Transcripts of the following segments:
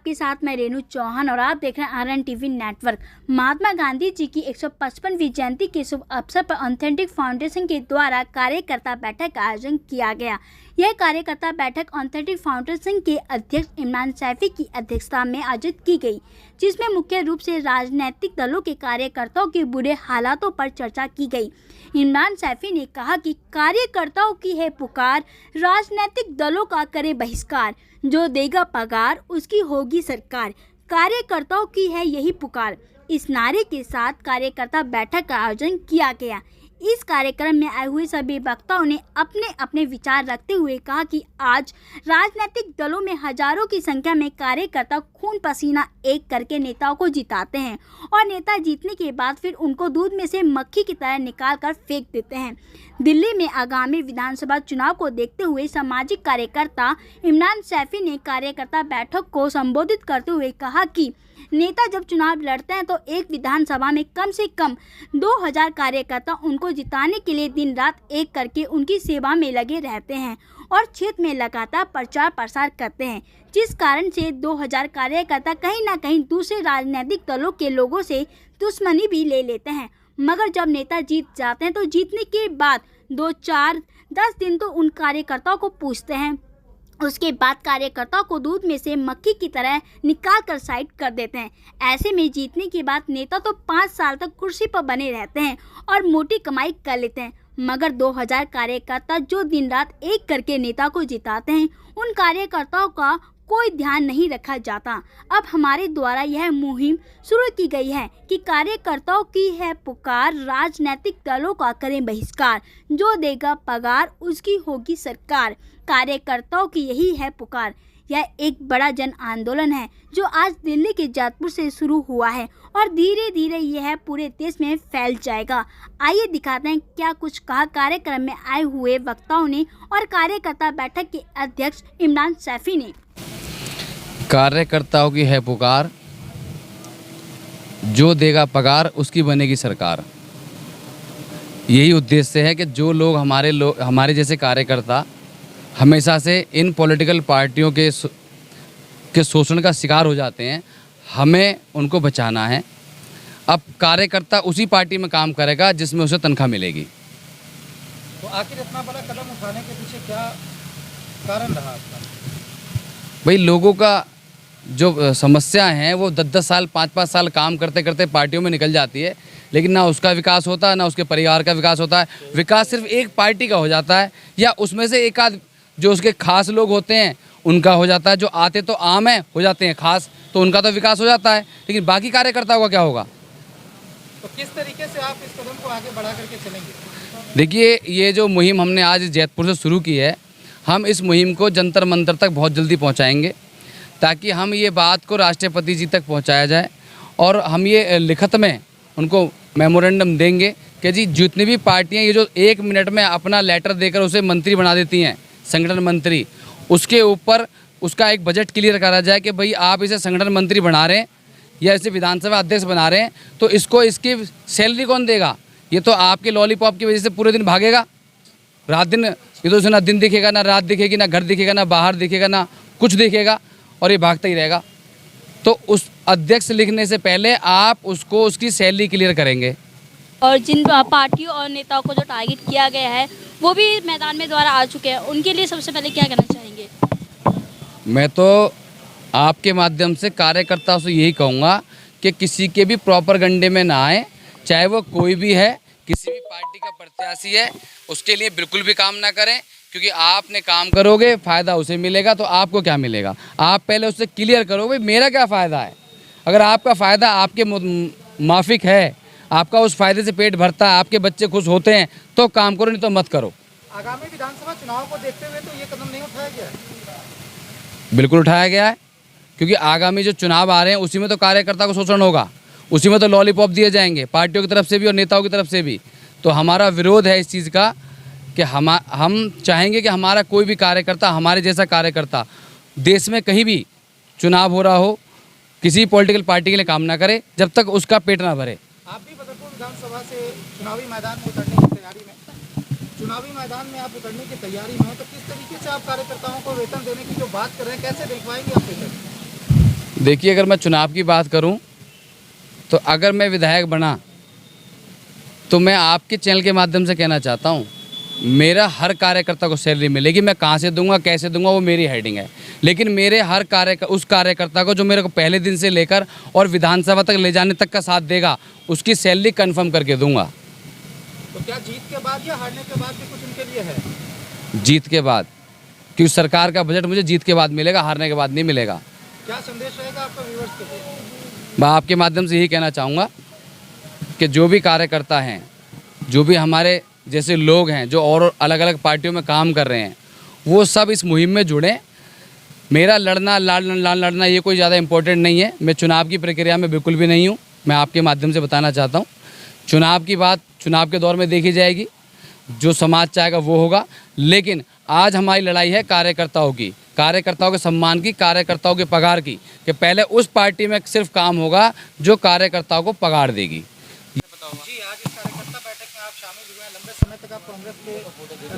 आपके साथ मैं रेणु चौहान और आप देख रहे हैं RN TV network. Mahatma Gandhi ji की 155वीं जयंती के शुभ अवसर पर ऑथेंटिक फाउंडेशन के द्वारा कार्यकर्ता बैठक का आयोजन किया गया। यह कार्यकर्ता बैठक ऑथेंटिक फाउंडेशन के अध्यक्ष इमरान सैफी की अध्यक्षता में आयोजित की गई, जिसमें मुख्य रूप से राजनीतिक दलों के कार्यकर्ताओं के बुरे हालातों पर चर्चा की गई। इमरान सैफी ने कहा कि कार्यकर्ताओं की है पुकार, राजनीतिक दलों का करे बहिष्कार, जो देगा पगार उसकी होगी सरकार। कार्यकर्ताओं की है यही पुकार। इस नारे के साथ कार्यकर्ता बैठक का आयोजन किया गया। इस कार्यक्रम में आए हुए सभी वक्ताओं ने अपने अपने विचार रखते हुए कहा कि आज राजनीतिक दलों में हजारों की संख्या में कार्यकर्ता खून पसीना एक करके नेताओं को जिताते हैं और नेता जीतने के बाद फिर उनको दूध में से मक्खी की तरह निकाल कर फेंक देते हैं। दिल्ली में आगामी विधानसभा चुनाव को देखते हुए सामाजिक कार्यकर्ता इमरान सैफी ने कार्यकर्ता बैठक को संबोधित करते हुए कहा कि नेता जब चुनाव लड़ते हैं तो एक विधानसभा में कम से कम 2000 कार्यकर्ता उनको जिताने के लिए दिन रात एक करके उनकी सेवा में लगे रहते हैं और क्षेत्र में लगातार प्रचार प्रसार करते हैं, जिस कारण से 2000 कार्यकर्ता कहीं ना कहीं दूसरे राजनीतिक दलों के लोगों से दुश्मनी भी ले लेते हैं। मगर जब नेता जीत जाते हैं तो जीतने के बाद 2, 4, 10 दिन तो उन कार्यकर्ताओं को पूछते हैं, उसके बाद कार्यकर्ताओं को दूध में से मक्खी की तरह निकाल कर साइड कर देते हैं। ऐसे में जीतने के बाद नेता तो 5 साल तक कुर्सी पर बने रहते हैं और मोटी कमाई कर लेते हैं, मगर 2000 कार्यकर्ता जो दिन रात एक करके नेता को जिताते हैं, उन कार्यकर्ताओं का कोई ध्यान नहीं रखा जाता। अब हमारे द्वारा यह मुहिम शुरू की गई है कि कार्यकर्ताओं की है पुकार, राजनीतिक दलों का करें बहिष्कार, जो देगा पगार उसकी होगी सरकार। कार्यकर्ताओं की यही है पुकार। यह एक बड़ा जन आंदोलन है जो आज दिल्ली के जैतपुर से शुरू हुआ है और धीरे धीरे यह पूरे देश में फैल जाएगा। आइए दिखाते हैं क्या कुछ कहा कार्यक्रम में आए हुए वक्ताओं ने और कार्यकर्ता बैठक के अध्यक्ष इमरान सैफी ने। कार्यकर्ताओं की है पुकार, जो देगा पगार उसकी बनेगी सरकार। यही उद्देश्य है कि जो लोग हमारे जैसे कार्यकर्ता हमेशा से इन पॉलिटिकल पार्टियों के शोषण का शिकार हो जाते हैं, हमें उनको बचाना है। अब कार्यकर्ता उसी पार्टी में काम करेगा जिसमें उसे तनख्वाह मिलेगी। तो आखिर इतना बड़ा कदम उठाने के पीछे क्या कारण रहा आपका? भाई, लोगों का जो समस्या हैं वो 10-10 साल 5-5 साल काम करते करते पार्टियों में निकल जाती है, लेकिन ना उसका विकास होता है ना उसके परिवार का विकास होता है। विकास सिर्फ एक पार्टी का हो जाता है या उसमें से एक आध जो उसके खास लोग होते हैं उनका हो जाता है। जो आते तो आम है हो जाते हैं खास, तो उनका तो विकास हो जाता है, लेकिन बाकी कार्यकर्ताओं का क्या होगा? तो किस तरीके से आप इस कदम को आगे बढ़ा करके चलेंगे? देखिए, ये जो मुहिम हमने आज जैतपुर से शुरू की है, हम इस मुहिम को जंतर मंतर तक बहुत जल्दी पहुँचाएँगे ताकि हम ये बात को राष्ट्रपति जी तक पहुँचाया जाए और हम ये लिखित में उनको मेमोरेंडम देंगे कि जी जितनी भी पार्टियां ये जो 1 मिनट में अपना लेटर देकर उसे मंत्री बना देती हैं, संगठन मंत्री, उसके ऊपर उसका एक बजट क्लियर करा जाए कि भाई आप इसे संगठन मंत्री बना रहे हैं या इसे विधानसभा अध्यक्ष बना रहे हैं तो इसको इसकी सैलरी कौन देगा? ये तो आपके लॉलीपॉप की वजह से पूरे दिन भागेगा, रात दिन। ये तो उसे ना दिन दिखेगा, ना रात दिखेगी, ना घर दिखेगा, ना बाहर दिखेगा, ना कुछ दिखेगा और ये भागता ही रहेगा। तो उस अध्यक्ष लिखने से पहले आप उसको उसकी सैलरी क्लियर करेंगे। और जिन पार्टियों और नेताओं को जो टारगेट किया गया है वो भी मैदान में द्वारा आ चुके हैं, उनके लिए सबसे पहले क्या करना चाहेंगे? मैं तो आपके माध्यम से कार्यकर्ताओं से यही कहूँगा कि किसी के भी प्रोपेगेंडे में ना आए, चाहे वो कोई भी है, किसी भी पार्टी का प्रत्याशी है, उसके लिए बिल्कुल भी काम ना करें, क्योंकि आपने काम करोगे फ़ायदा उसे मिलेगा तो आपको क्या मिलेगा? आप पहले उससे क्लियर करो भाई मेरा क्या फ़ायदा है। अगर आपका फ़ायदा आपके माफिक है, आपका उस फ़ायदे से पेट भरता है, आपके बच्चे खुश होते हैं तो काम करो, नहीं तो मत करो। आगामी विधानसभा चुनाव को देखते हुए तो ये कदम नहीं उठाया गया? बिल्कुल उठाया गया है, क्योंकि आगामी जो चुनाव आ रहे हैं उसी में तो कार्यकर्ता को शोषण होगा, उसी में तो लॉलीपॉप दिए जाएंगे पार्टियों की तरफ से भी और नेताओं की तरफ से भी। तो हमारा विरोध है इस चीज़ का कि हम चाहेंगे कि हमारा कोई भी कार्यकर्ता, हमारे जैसा कार्यकर्ता देश में कहीं भी चुनाव हो रहा हो, किसी पॉलिटिकल पार्टी के लिए काम ना करे जब तक उसका पेट ना भरे। आप भी बदरपुर विधानसभा से चुनावी मैदान में उतरने की तैयारी में हो, तो किस तरीके से आप कार्यकर्ताओं को वेतन देने की जो बात कर रहे हैं, कैसे देखवाएंगे आप वेतन? देखिए, अगर मैं चुनाव की बात करूं तो अगर मैं विधायक बना तो मैं आपके चैनल के माध्यम से कहना चाहता हूं, मेरा हर कार्यकर्ता को सैलरी मिलेगी। मैं कहां से दूंगा, कैसे दूंगा, वो मेरी हेडिंग है, लेकिन मेरे हर उस कार्यकर्ता को जो मेरे को पहले दिन से लेकर और विधानसभा तक ले जाने तक का साथ देगा, उसकी सैलरी कन्फर्म करके दूंगा। तो क्या जीत के बाद या हारने के बाद भी कुछ उनके लिए है? जीत के बाद, क्योंकि सरकार का बजट मुझे जीत के बाद मिलेगा, हारने के बाद नहीं मिलेगा। क्या संदेश रहेगा आपका व्यूअर्स के लिए? मैं आपके माध्यम से यही कहना चाहूँगा कि जो भी कार्यकर्ता हैं, जो भी हमारे जैसे लोग हैं जो और अलग अलग पार्टियों में काम कर रहे हैं, वो सब इस मुहिम में जुड़ें। मेरा लड़ना ये कोई ज़्यादा इम्पोर्टेंट नहीं है। मैं चुनाव की प्रक्रिया में बिल्कुल भी नहीं हूँ। मैं आपके माध्यम से बताना चाहता हूँ, चुनाव की बात चुनाव के दौर में देखी जाएगी, जो समाज चाहेगा वो होगा। लेकिन आज हमारी लड़ाई है कार्यकर्ताओं की, कार्यकर्ताओं के सम्मान की, कार्यकर्ताओं के पगार की, कि पहले उस पार्टी में सिर्फ काम होगा जो कार्यकर्ताओं को पगार देगी। जी, आज इस कार्यकर्ता बैठक में आप शामिल हुए हैं। लंबे समय तक आप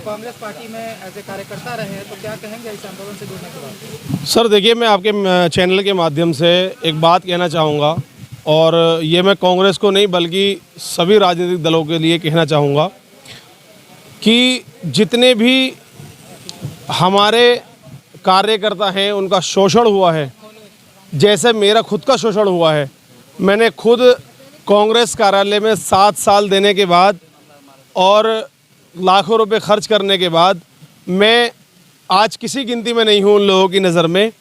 कांग्रेस पार्टी में एज ए कार्यकर्ता रहे हैं, तो क्या कहेंगे इस आंदोलन से जुड़ने के बाद? सर देखिए, मैं आपके चैनल के माध्यम से एक बात कहना चाहूँगा, और ये मैं कांग्रेस को नहीं बल्कि सभी राजनीतिक दलों के लिए कहना चाहूँगा कि जितने भी हमारे कार्यकर्ता हैं उनका शोषण हुआ है, जैसे मेरा खुद का शोषण हुआ है। मैंने खुद कांग्रेस कार्यालय में 7 साल देने के बाद और लाखों रुपए खर्च करने के बाद मैं आज किसी गिनती में नहीं हूँ उन लोगों की नज़र में।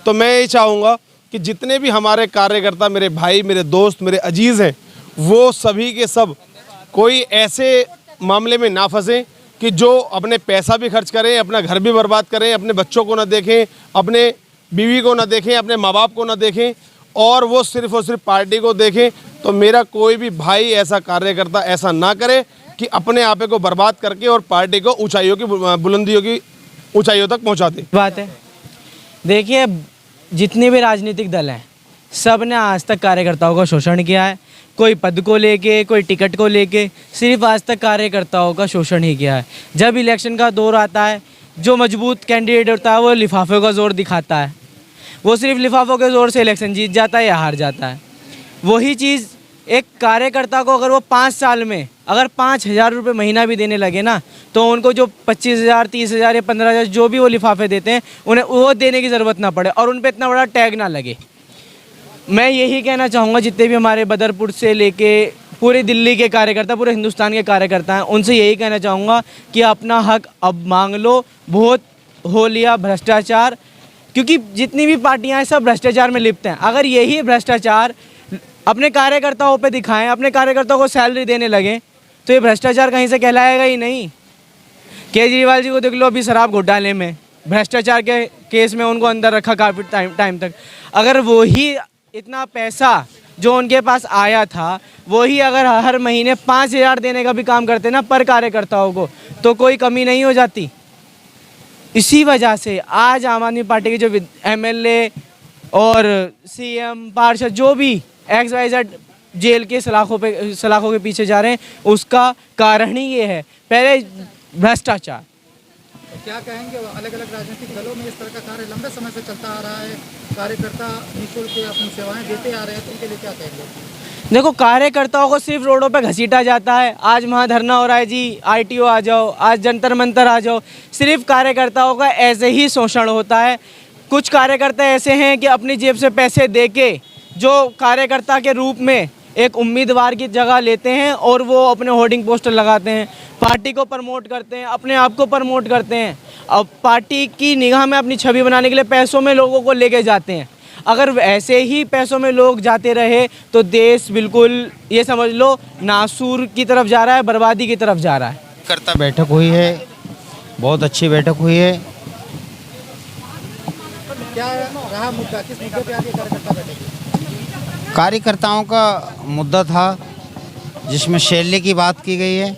तो मैं ये चाहूँगा कि जितने भी हमारे कार्यकर्ता, मेरे भाई, मेरे दोस्त, मेरे अजीज़ हैं, वो सभी के सब कोई ऐसे मामले में ना फंसें कि जो अपने पैसा भी खर्च करें, अपना घर भी बर्बाद करें, अपने बच्चों को ना देखें, अपने बीवी को ना देखें, अपने माँ बाप को ना देखें, और वो सिर्फ और सिर्फ पार्टी को देखें। तो मेरा कोई भी भाई, ऐसा कार्यकर्ता ऐसा ना करे कि अपने आप को बर्बाद करके और पार्टी को ऊंचाइयों की, बुलंदियों की ऊंचाइयों तक पहुंचा दे। बात है, देखिए, जितने भी राजनीतिक दल हैं, सब ने आज तक कार्यकर्ताओं का शोषण किया है। कोई पद को लेके, कोई टिकट को लेके, सिर्फ आज तक कार्यकर्ताओं का शोषण ही किया है। जब इलेक्शन का दौर आता है, जो मजबूत कैंडिडेट होता है वो लिफाफे का जोर दिखाता है, वो सिर्फ लिफाफों के ज़ोर से इलेक्शन जीत जाता है या हार जाता है। वही चीज़ एक कार्यकर्ता को अगर वो 5 साल में अगर 5,000 रुपये महीना भी देने लगे ना, तो उनको जो 25,000, 30,000 या 15,000 जो भी वो लिफाफे देते हैं, उन्हें वो देने की ज़रूरत ना पड़े और उन पर इतना बड़ा टैग ना लगे। मैं यही कहना चाहूँगा जितने भी हमारे बदरपुर से लेके पूरे दिल्ली के कार्यकर्ता, पूरे हिंदुस्तान के कार्यकर्ता हैं, उनसे यही कहना चाहूँगा कि अपना हक अब मांग लो। बहुत हो लिया भ्रष्टाचार, क्योंकि जितनी भी पार्टियां हैं सब भ्रष्टाचार में लिप्त हैं। अगर यही भ्रष्टाचार अपने कार्यकर्ताओं पे दिखाएं, अपने कार्यकर्ताओं को सैलरी देने लगे, तो ये भ्रष्टाचार कहीं से कहलाएगा ही नहीं। केजरीवाल जी को देख लो, अभी शराब घोटाले में भ्रष्टाचार के केस में उनको अंदर रखा काफ़ी टाइम तक। अगर वही इतना पैसा जो उनके पास आया था, वही अगर हर महीने 5,000 देने का भी काम करते ना पर कार्यकर्ताओं को, तो कोई कमी नहीं हो जाती। इसी वजह से आज आम आदमी पार्टी के जो MLA और CM, पार्षद, जो भी XYZ जेल के सलाखों के पीछे जा रहे हैं, उसका कारण ही ये है, पहले भ्रष्टाचार। तो क्या कहेंगे, अलग अलग राजनीतिक दलों में इस तरह का कार्य लंबे समय से चलता आ रहा है, कार्यकर्ता निःशुल्क अपनी सेवाएं देते आ रहे हैं, तो उनके लिए क्या कहेंगे? देखो, कार्यकर्ताओं को सिर्फ रोडों पे घसीटा जाता है। आज वहाँ धरना हो रहा है जी, ITO आ जाओ, आज जंतर मंतर आ जाओ। सिर्फ कार्यकर्ताओं का ऐसे ही शोषण होता है। कुछ कार्यकर्ता ऐसे हैं कि अपनी जेब से पैसे देके जो कार्यकर्ता के रूप में एक उम्मीदवार की जगह लेते हैं और वो अपने होर्डिंग पोस्टर लगाते हैं, पार्टी को प्रमोट करते हैं, अपने आप को प्रमोट करते हैं। अब पार्टी की निगाह में अपनी छवि बनाने के लिए पैसों में लोगों को लेके जाते हैं। अगर ऐसे ही पैसों में लोग जाते रहे तो देश बिल्कुल, ये समझ लो, नासूर की तरफ जा रहा है, बर्बादी की तरफ जा रहा है। करता बैठक हुई है, बहुत अच्छी बैठक हुई है। क्या रहा मुद्दा, किस मुद्दे पे आज ये कार्यकर्ता बैठे? कार्यकर्ताओं का मुद्दा था जिसमें सैलरी की बात की गई है।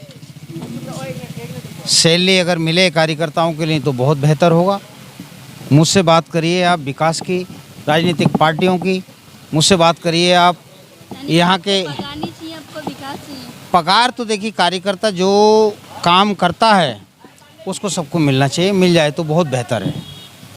सैलरी अगर मिले कार्यकर्ताओं के लिए तो बहुत बेहतर होगा। मुझसे बात करिए आप विकास की, राजनीतिक पार्टियों की, मुझसे बात करिए आप यहाँ के। पगार तो देखिए, कार्यकर्ता जो काम करता है उसको सबको मिलना चाहिए, मिल जाए तो बहुत बेहतर है।